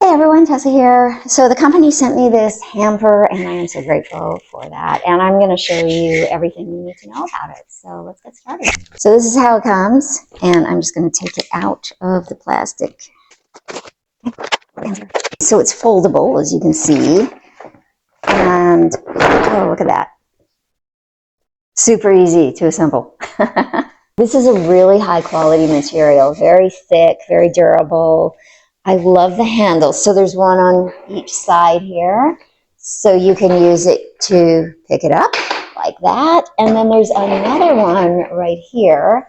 Hey everyone, Tessa here. So the company sent me this hamper and I am so grateful for that. And I'm going to show you everything you need to know about it. So let's get started. So this is how it comes, and I'm just going to take it out of the plastic. So it's foldable, as you can see. And oh, look at that. Super easy to assemble. This is a really high quality material, very thick, very durable. I love the handles. So there's one on each side here. So you can use it to pick it up like that. And then there's another one right here.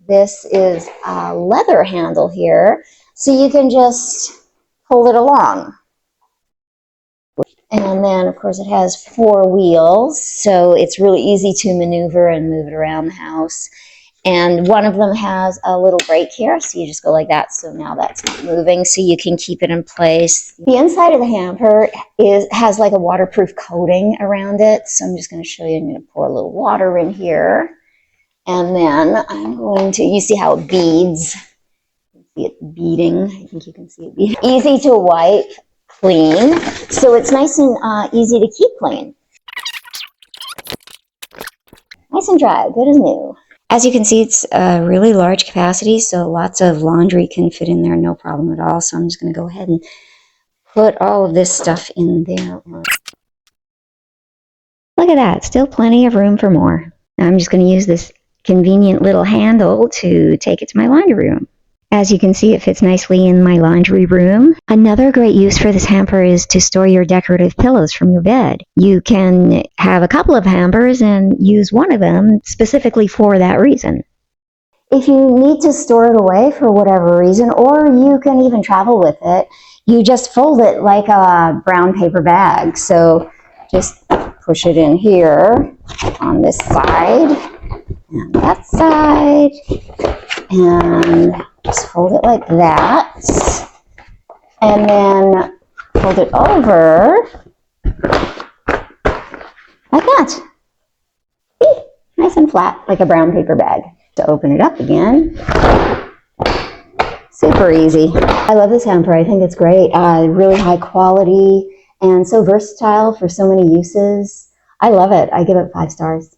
This is a leather handle here. So you can just pull it along. And then, of course, it has 4 wheels. So it's really easy to maneuver and move it around the house. And one of them has a little brake here, so you just go like that. So now that's not moving, so you can keep it in place. The inside of the hamper has like a waterproof coating around it. So I'm just going to show you. I'm going to pour a little water in here. And then I'm going to, you see how it beads? You can see it beading. I think you can see it beading. Easy to wipe, clean. So it's nice and easy to keep clean. Nice and dry, good as new. As you can see, it's a really large capacity, so lots of laundry can fit in there, no problem at all. So I'm just going to go ahead and put all of this stuff in there. Look at that, still plenty of room for more. Now I'm just going to use this convenient little handle to take it to my laundry room. As you can see, it fits nicely in my laundry room. Another great use for this hamper is to store your decorative pillows from your bed. You can have a couple of hampers and use one of them specifically for that reason. If you need to store it away for whatever reason, or you can even travel with it, you just fold it like a brown paper bag. So just push it in here on this side and that side, and just fold it like that, and then fold it over like that. Nice and flat, like a brown paper bag. To open it up again, super easy. I love this hamper. I think it's great. Really high quality and so versatile for so many uses. I love it. I give it 5 stars.